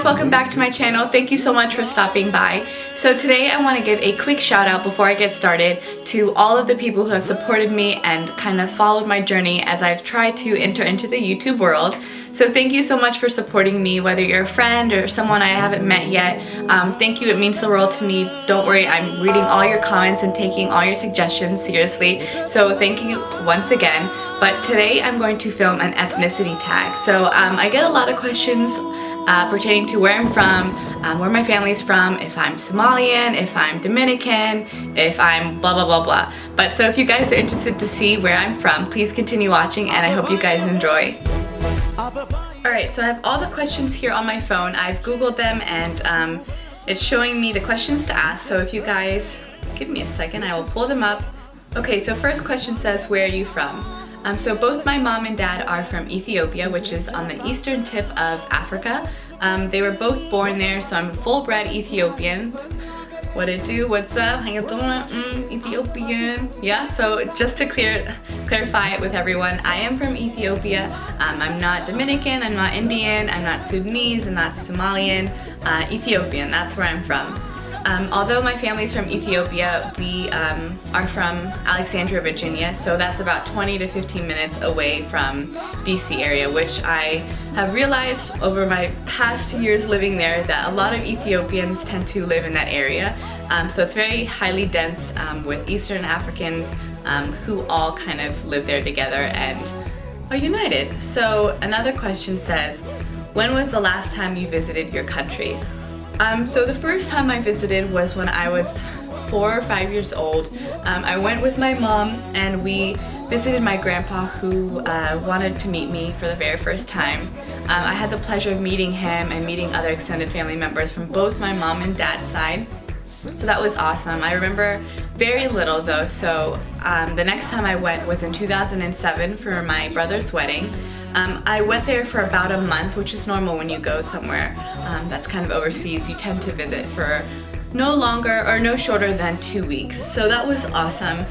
guys, welcome back to my channel. Thank you so much for stopping by. So today I want to give a quick shout out before I get started to all of the people who have supported me and kind of followed my journey as I've tried to enter into the YouTube world. So thank you so much for supporting me, whether you're a friend or someone I haven't met yet. Thank you, it means the world to me. Don't worry, I'm reading all your comments and taking all your suggestions seriously. So thank you once again. But today I'm going to film an ethnicity tag. So I get a lot of questions pertaining to where I'm from, where my family's from, if I'm Somalian, if I'm Dominican, if I'm blah blah blah blah. But so if you guys are interested to see where I'm from, please continue watching and I hope you guys enjoy. Alright, so I have all the questions here on my phone. I've googled them and it's showing me the questions to ask. So if you guys give me a second, I will pull them up. Okay, so first question says, where are you from? So both my mom and dad are from Ethiopia, which is on the eastern tip of Africa. They were both born there, so I'm a full-bred Ethiopian. What it do? What's up? How you doing? Ethiopian. Yeah, so just to clarify it with everyone, I am from Ethiopia. I'm not Dominican, I'm not Indian, I'm not Sudanese, I'm not Somalian. Ethiopian, that's where I'm from. Although my family's from Ethiopia, we are from Alexandria, Virginia, so that's about 20 to 15 minutes away from DC area, which I have realized over my past years living there that a lot of Ethiopians tend to live in that area. So it's very highly dense with Eastern Africans who all kind of live there together and are united. So another question says, when was the last time you visited your country? So the first time I visited was when I was 4 or 5 years old. I went with my mom and we visited my grandpa who wanted to meet me for the very first time. I had the pleasure of meeting him and meeting other extended family members from both my mom and dad's side. So that was awesome. I remember very little though, so the next time I went was in 2007 for my brother's wedding. I went there for about a month, which is normal when you go somewhere that's kind of overseas. You tend to visit for no longer or no shorter than 2 weeks. So that was awesome.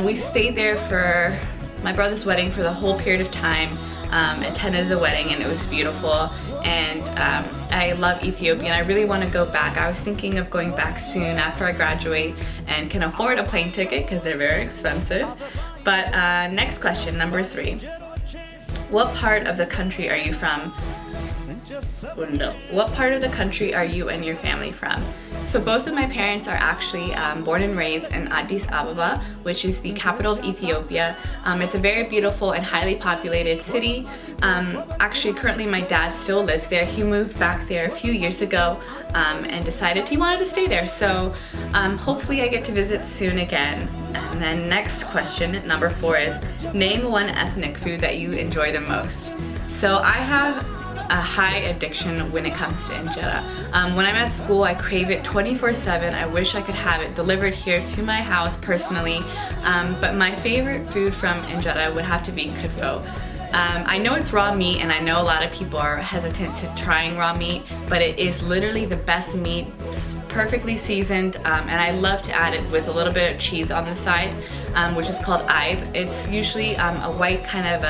We stayed there for my brother's wedding for the whole period of time, attended the wedding, and it was beautiful. And I love Ethiopia and I really want to go back. I was thinking of going back soon after I graduate and can afford a plane ticket because they're very expensive. But next question, number 3. What part of the country are you from? What part of the country are you and your family from? So both of my parents are actually born and raised in Addis Ababa, which is the capital of Ethiopia. It's a very beautiful and highly populated city. Actually, currently my dad still lives there. He moved back there a few years ago and decided he wanted to stay there. So hopefully I get to visit soon again. And then next question, number 4 is, name one ethnic food that you enjoy the most. So I have a high addiction when it comes to injera. When I'm at school, I crave it 24/7. I wish I could have it delivered here to my house personally. But my favorite food from injera would have to be kutfo. I know it's raw meat and I know a lot of people are hesitant to trying raw meat, but it is literally the best meat, perfectly seasoned, and I love to add it with a little bit of cheese on the side, which is called aibe. It's usually a white kind of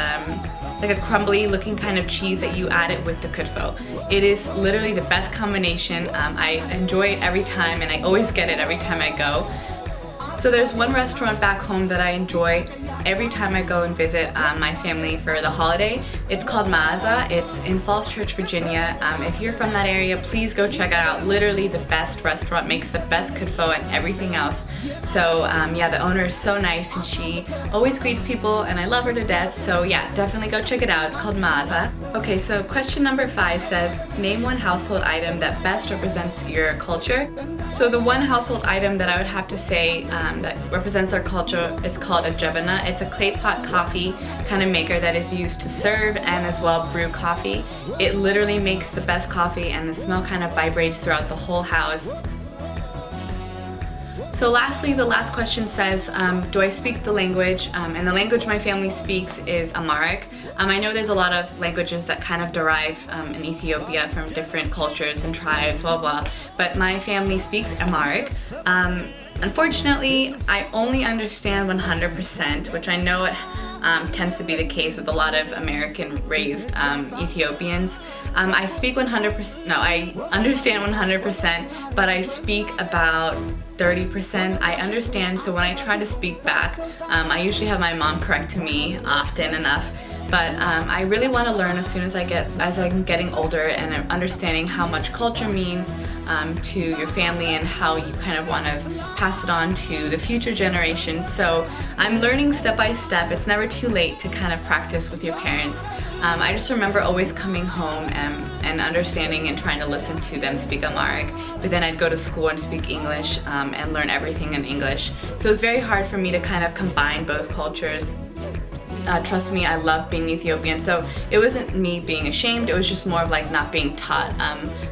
like a crumbly looking kind of cheese that you add it with the kutfo. It is literally the best combination. I enjoy it every time and I always get it every time I go. So there's one restaurant back home that I enjoy every time I go and visit my family for the holiday. It's called Maaza. It's in Falls Church, Virginia. If you're from that area, please go check it out. Literally the best restaurant, makes the best kutfo and everything else. So yeah, the owner is so nice and she always greets people and I love her to death. So yeah, definitely go check it out. It's called Maaza. Okay, so question number 5 says, name one household item that best represents your culture. So the one household item that I would have to say that represents our culture is called a jabana. It's a clay pot coffee kind of maker that is used to serve and as well brew coffee. It literally makes the best coffee and the smell kind of vibrates throughout the whole house. So lastly, the last question says, do I speak the language? And the language my family speaks is Amharic. I know there's a lot of languages that kind of derive in Ethiopia from different cultures and tribes, blah blah, but my family speaks Amharic. Unfortunately, I only understand 100%, which I know tends to be the case with a lot of American-raised Ethiopians. I speak 100%, no, I understand 100%, but I speak about 30%. I understand, so when I try to speak back, I usually have my mom correct me often enough. But I really want to learn as soon as I'm getting older and I'm understanding how much culture means to your family and how you kind of want to pass it on to the future generations. So I'm learning step by step. It's never too late to kind of practice with your parents. I just remember always coming home and understanding and trying to listen to them speak Amharic, but then I'd go to school and speak English and learn everything in English. So it was very hard for me to kind of combine both cultures. Trust me, I love being Ethiopian, so it wasn't me being ashamed, it was just more of like not being taught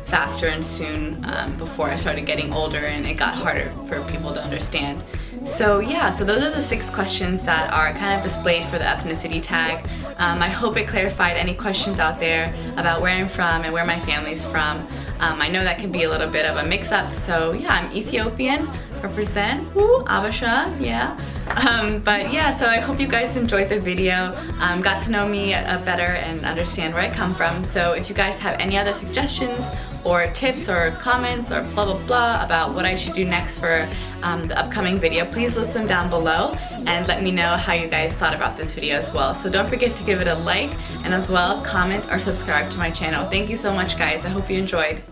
faster and soon before I started getting older and it got harder for people to understand. So yeah, so those are the 6 questions that are kind of displayed for the ethnicity tag. I hope it clarified any questions out there about where I'm from and where my family's from. I know that can be a little bit of a mix-up, so yeah, I'm Ethiopian, represent, woo, Abasha, yeah. But yeah, so I hope you guys enjoyed the video, got to know me better and understand where I come from. So if you guys have any other suggestions or tips or comments or blah blah blah about what I should do next for the upcoming video, please list them down below and let me know how you guys thought about this video as well. So don't forget to give it a like and as well comment or subscribe to my channel. Thank you so much guys, I hope you enjoyed.